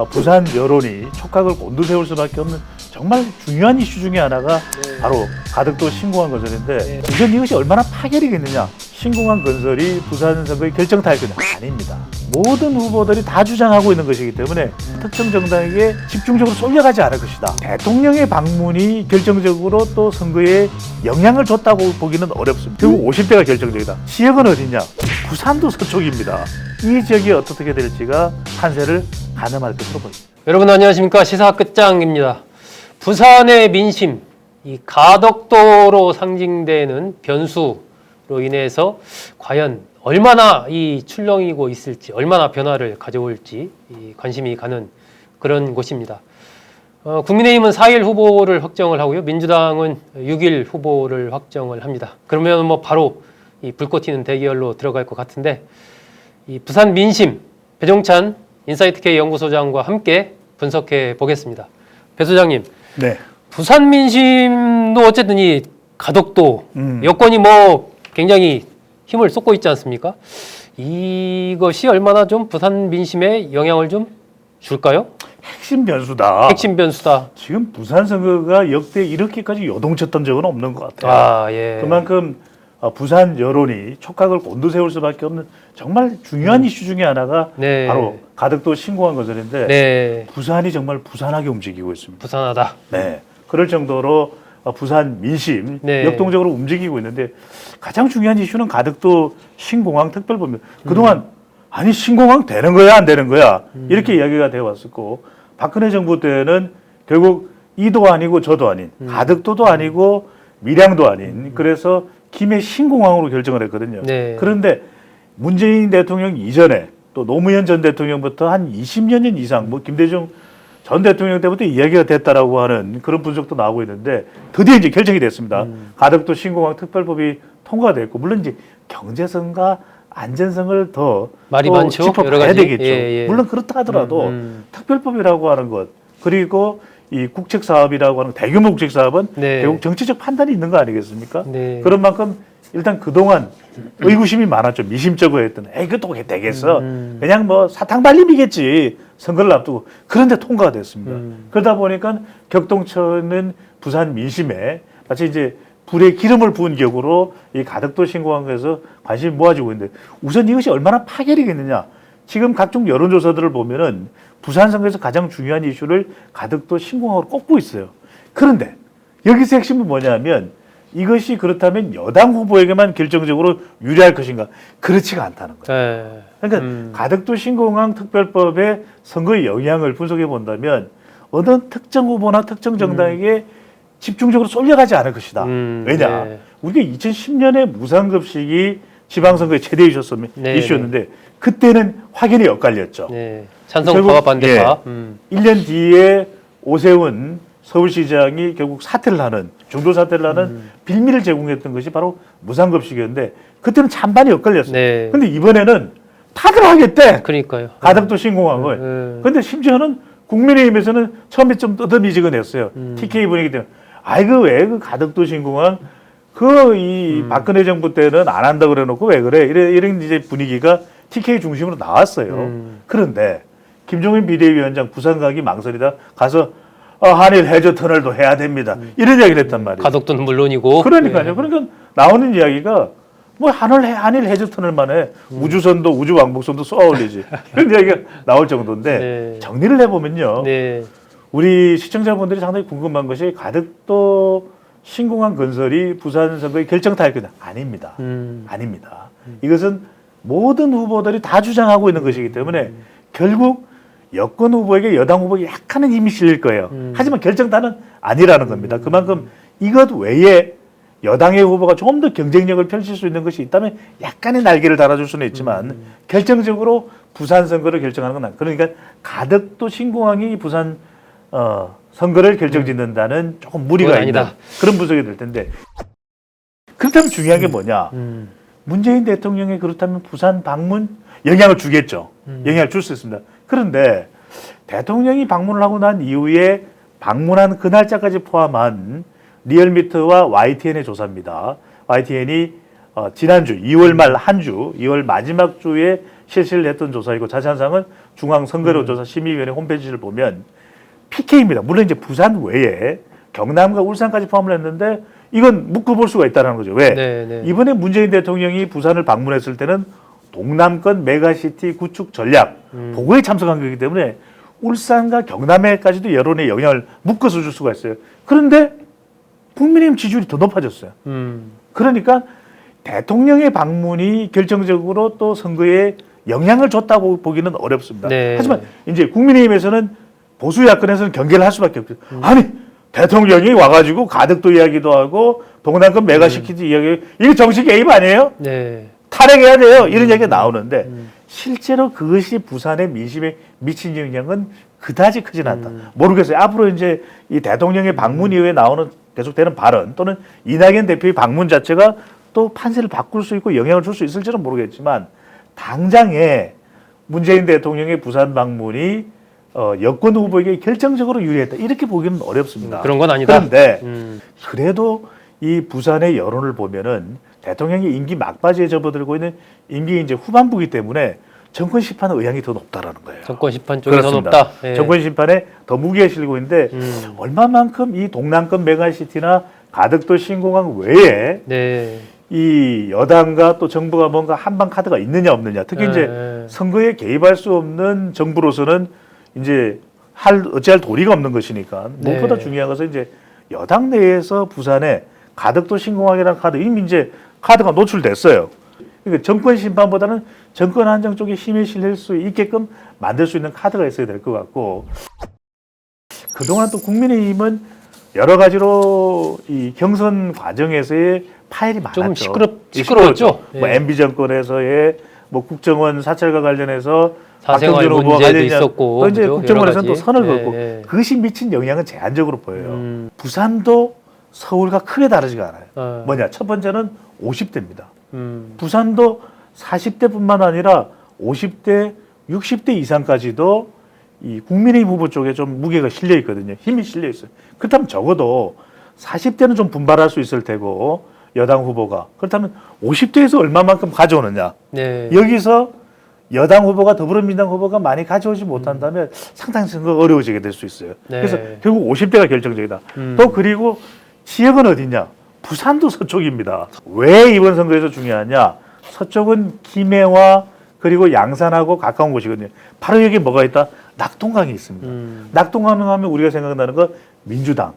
부산 여론이 촉각을 곤두세울 수밖에 없는 정말 중요한 이슈 중에 하나가 바로 가덕도 신공항 건설인데 우선 이것이 얼마나 파열이겠느냐. 신공항 건설이 부산 선거의 결정타일 거냐? 아닙니다. 모든 후보들이 다 주장하고 있는 것이기 때문에 특정 정당에게 집중적으로 쏠려가지 않을 것이다. 대통령의 방문이 결정적으로 또 선거에 영향을 줬다고 보기는 어렵습니다. 결국 50대가 결정적이다. 지역은 어디냐? 부산도 서쪽입니다. 이 지역이 어떻게 될지가 판세를 가늠할 것으로 보입니다. 여러분 안녕하십니까, 시사 끝장입니다. 부산의 민심, 이 가덕도로 상징되는 변수로 인해서 과연 얼마나 이 출렁이고 있을지, 얼마나 변화를 가져올지 관심이 가는 그런 곳입니다. 국민의힘은 4일 후보를 확정을 하고요, 민주당은 6일 후보를 확정을 합니다. 그러면 뭐 바로 이 불꽃 튀는 대결로 들어갈 것 같은데, 이 부산 민심 배종찬 인사이트K 연구소장과 함께 분석해 보겠습니다. 배 소장님, 네. 부산 민심도 어쨌든 이 가덕도 여건이 뭐 굉장히 힘을 쏟고 있지 않습니까? 이것이 얼마나 좀 부산 민심에 영향을 좀 줄까요? 핵심 변수다. 핵심 변수다. 지금 부산 선거가 역대 이렇게까지 요동쳤던 적은 없는 것 같아요. 아, 예. 그만큼 부산 여론이 촉각을 곤두세울 수밖에 없는 정말 중요한 이슈 중에 하나가 네. 바로 가덕도 신공항 건설인데 네. 부산이 정말 부산하게 움직이고 있습니다. 부산하다. 네, 그럴 정도로 부산 민심 네. 역동적으로 움직이고 있는데 가장 중요한 이슈는 가덕도 신공항 특별법입니다. 그동안 아니 신공항 되는 거야 안 되는 거야 이렇게 이야기가 되어 왔었고 박근혜 정부 때는 결국 이도 아니고 저도 아닌 가덕도도 아니고 밀양도 아닌 그래서 김해 신공항으로 결정을 했거든요. 네. 그런데 문재인 대통령 이전에 또 노무현 전 대통령부터 한 20여 년 이상 뭐 김대중 전 대통령 때부터 이야기가 됐다라고 하는 그런 분석도 나오고 있는데 드디어 이제 결정이 됐습니다. 가덕도 신공항 특별법이 통과됐고 물론 이제 경제성과 안전성을 더 말이 많죠. 여러 짚어봐야 가지. 되겠죠. 예, 예. 물론 그렇다 하더라도 특별법이라고 하는 것 그리고 이 국책 사업이라고 하는 대규모 국책 사업은 네. 결국 정치적 판단이 있는 거 아니겠습니까? 네. 그런 만큼 일단 그동안 의구심이 많았죠. 미심쩍어 했던 에이 그것도 되겠어. 그냥 뭐 사탕 발림이겠지. 선거를 앞두고. 그런데 통과가 됐습니다. 그러다 보니까 격동쳐는 부산 민심에 마치 이제 불에 기름을 부은 격으로 이 가덕도 신공항에서 관심이 모아지고 있는데 우선 이것이 얼마나 파열이겠느냐. 지금 각종 여론조사들을 보면은 부산 선거에서 가장 중요한 이슈를 가덕도 신공항으로 꼽고 있어요. 그런데 여기서 핵심은 뭐냐면 이것이 그렇다면 여당 후보에게만 결정적으로 유리할 것인가? 그렇지가 않다는 거예요. 네. 그러니까 가덕도 신공항 특별법의 선거의 영향을 분석해 본다면 어느 특정 후보나 특정 정당에게 집중적으로 쏠려가지 않을 것이다. 왜냐? 네. 우리가 2010년에 무상급식이 지방선거의 최대 네. 이슈였는데 그때는 확연히 엇갈렸죠. 네. 찬성파와 반대파. 1년 뒤에 오세훈 서울시장이 결국 사퇴를 하는 중도 사퇴를 하는 빌미를 제공했던 것이 바로 무상급식이었는데 그때는 찬반이 엇갈렸어요. 네. 근데 이번에는 다들 하겠대. 그러니까요. 가덕도 신공항을. 근데 심지어는 국민의힘에서는 처음에 좀 떠듬이지근했어요. TK 분위기 때문에. 아이고 왜 그 가덕도 신공항 이 박근혜 정부 때는 안 한다 그래 놓고 왜 그래? 이런 이제 분위기가 TK 중심으로 나왔어요. 그런데 김종인 비대위원장 부산 가기 망설이다 가서 한일 해저 터널도 해야 됩니다. 이런 이야기를 했단 말이에요. 가덕도는 물론이고. 그러니까요. 네. 그러니까 나오는 이야기가 뭐 한일 해저 터널만 해. 우주선도 우주 왕복선도 쏘아 올리지. 이런 이야기가 나올 정도인데 네. 정리를 해보면요. 네. 우리 시청자분들이 상당히 궁금한 것이 가덕도 신공항 건설이 부산 선거의 결정타일 거냐? 아닙니다. 아닙니다. 이것은 모든 후보들이 다 주장하고 있는 것이기 때문에 결국 여권 후보에게 여당 후보에게 약간은 힘이 실릴 거예요. 하지만 결정타는 아니라는 겁니다. 그만큼 이것 외에 여당의 후보가 좀 더 경쟁력을 펼칠 수 있는 것이 있다면 약간의 날개를 달아줄 수는 있지만 결정적으로 부산 선거를 결정하는 건 아니에요. 그러니까 가덕도 신공항이 부산 선거를 결정짓는다는 조금 무리가 있는 아니다. 그런 분석이 될 텐데 그렇다면 중요한 게 뭐냐. 문재인 대통령이 그렇다면 부산 방문 영향을 주겠죠. 영향을 줄 수 있습니다. 그런데 대통령이 방문을 하고 난 이후에 방문한 그 날짜까지 포함한 리얼미터와 YTN의 조사입니다. YTN이 지난주 2월 말 한 주, 2월 마지막 주에 실시를 했던 조사이고 자세한 사항은 중앙선거조사 심의위원회 홈페이지를 보면 PK입니다. 물론 이제 부산 외에 경남과 울산까지 포함을 했는데 이건 묶어볼 수가 있다는 거죠. 왜? 네, 네. 이번에 문재인 대통령이 부산을 방문했을 때는 동남권 메가시티 구축 전략 보고에 참석한 거기 때문에 울산과 경남에까지도 여론의 영향을 묶어서 줄 수가 있어요. 그런데 국민의힘 지지율이 더 높아졌어요. 그러니까 대통령의 방문이 결정적으로 또 선거에 영향을 줬다고 보기는 어렵습니다. 네. 하지만 이제 국민의힘에서는 보수 야권에서는 경계를 할 수밖에 없죠. 아니 대통령이 와가지고 가덕도 이야기도 하고 동남권 메가시티도 이야기 이게 정치 개입 아니에요? 네. 탈핵해야 돼요. 이런 얘기가 나오는데 실제로 그것이 부산의 민심에 미친 영향은 그다지 크진 않다. 모르겠어요. 앞으로 이제 이 대통령의 방문 이후에 나오는 계속되는 발언 또는 이낙연 대표의 방문 자체가 또 판세를 바꿀 수 있고 영향을 줄 수 있을지는 모르겠지만 당장에 문재인 대통령의 부산 방문이 여권 후보에게 결정적으로 유리했다. 이렇게 보기는 어렵습니다. 그런 건 아니다. 그런데 그래도 이 부산의 여론을 보면은 대통령이 임기 막바지에 접어들고 있는 임기 이제 후반부이기 때문에 정권 심판의 의향이 더 높다라는 거예요. 정권 심판 쪽이 그렇습니다. 더 높다. 예. 정권 심판에 더 무게가 실리고 있는데 얼마만큼 이 동남권 메가시티나 가덕도 신공항 외에 네. 이 여당과 또 정부가 뭔가 한방 카드가 있느냐 없느냐. 특히 이제 네. 선거에 개입할 수 없는 정부로서는 이제 어찌할 도리가 없는 것이니까 무엇보다 네. 중요한 것은 이제 여당 내에서 부산에 가덕도 신공항이라는 카드 이미 이제 카드가 노출됐어요. 그러니까 정권 심판보다는 정권 안정 쪽에 힘이 실릴 수 있게끔 만들 수 있는 카드가 있어야 될 것 같고 그동안 또 국민의힘은 여러 가지로 이 경선 과정에서의 파일이 많았죠. 조금 시끄러웠죠. 뭐 예. MB 정권에서의 뭐 국정원 사찰과 관련해서 사생활 박형준 후보가 문제도 관련이냐, 있었고, 또 이제 그죠? 국정원에서는 또 여러 가지. 선을 예, 긋고 예. 그것이 미친 영향은 제한적으로 보여요. 부산도 서울과 크게 다르지가 않아요. 뭐냐? 첫 번째는 50대입니다. 부산도 40대뿐만 아니라 50대, 60대 이상까지도 이 국민의힘 후보 쪽에 좀 무게가 실려 있거든요. 힘이 실려 있어요. 그렇다면 적어도 40대는 좀 분발할 수 있을 테고 여당 후보가 그렇다면 50대에서 얼마만큼 가져오느냐. 네. 여기서 여당 후보가 더불어민주당 후보가 많이 가져오지 못한다면 상당히 선거가 어려워지게 될 수 있어요. 네. 그래서 결국 50대가 결정적이다. 또 그리고 지역은 어디냐? 부산도 서쪽입니다. 왜 이번 선거에서 중요하냐? 서쪽은 김해와 그리고 양산하고 가까운 곳이거든요. 바로 여기 뭐가 있다? 낙동강이 있습니다. 낙동강 하면 우리가 생각나는 건 민주당.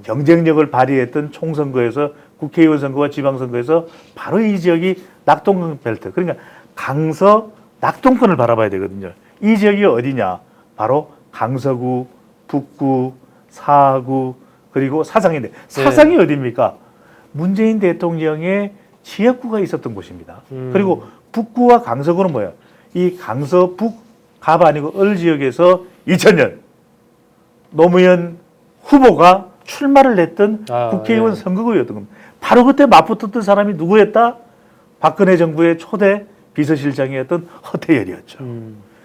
경쟁력을 발휘했던 총선거에서 국회의원 선거와 지방선거에서 바로 이 지역이 낙동강 벨트. 그러니까 강서 낙동권을 바라봐야 되거든요. 이 지역이 어디냐? 바로 강서구, 북구, 사구 그리고 사상인데 사상이 어디입니까? 문재인 대통령의 지역구가 있었던 곳입니다. 그리고 북구와 강서구는 뭐예요? 이 강서 북갑 아니고 을 지역에서 2000년 노무현 후보가 출마를 했던 국회의원 네. 선거구였던 겁니다. 바로 그때 맞붙었던 사람이 누구였다? 박근혜 정부의 초대 비서실장이었던 허태열이었죠.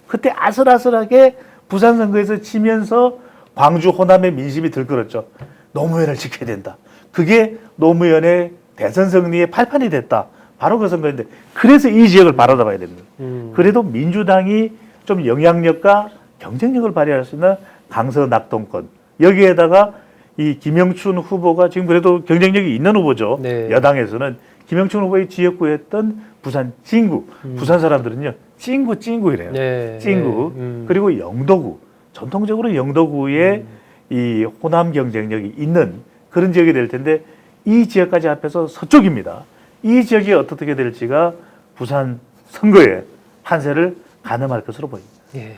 그때 아슬아슬하게 부산 선거에서 지면서 광주 호남의 민심이 들끓었죠. 노무현을 지켜야 된다. 그게 노무현의 대선 승리의 발판이 됐다. 바로 그 선거인데 그래서 이 지역을 바라다 봐야 됩니다. 그래도 민주당이 좀 영향력과 경쟁력을 발휘할 수 있는 강서 낙동권 여기에다가 이 김영춘 후보가 지금 그래도 경쟁력이 있는 후보죠. 네. 여당에서는 김영춘 후보의 지역구였던 부산 진구. 부산 사람들은요. 찐구이래요. 네. 찐구. 네. 그리고 영도구. 전통적으로 영도구에 이 호남 경쟁력이 있는 그런 지역이 될 텐데 이 지역까지 합해서 서쪽입니다. 이 지역이 어떻게 될지가 부산 선거의 판세를 가늠할 것으로 보입니다. 예.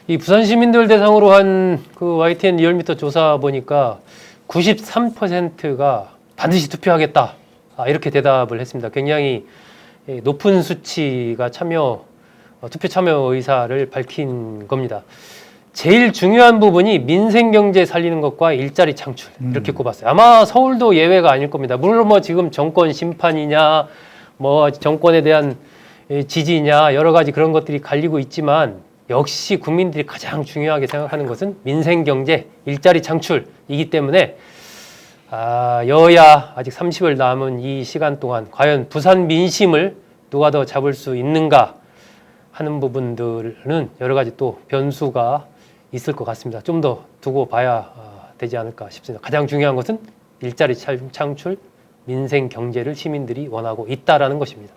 이 부산 시민들 대상으로 한 그 YTN 리얼미터 조사 보니까 93%가 반드시 투표하겠다. 이렇게 대답을 했습니다. 굉장히 높은 수치가 투표 참여 의사를 밝힌 겁니다. 제일 중요한 부분이 민생 경제 살리는 것과 일자리 창출 이렇게 꼽았어요. 아마 서울도 예외가 아닐 겁니다. 물론 뭐 지금 정권 심판이냐, 뭐 정권에 대한 지지냐 여러 가지 그런 것들이 갈리고 있지만 역시 국민들이 가장 중요하게 생각하는 것은 민생 경제, 일자리 창출이기 때문에 여야 아직 30일 남은 이 시간 동안 과연 부산 민심을 누가 더 잡을 수 있는가 하는 부분들은 여러 가지 또 변수가 있을 것 같습니다. 좀 더 두고 봐야 되지 않을까 싶습니다. 가장 중요한 것은 일자리 창출, 민생 경제를 시민들이 원하고 있다라는 것입니다.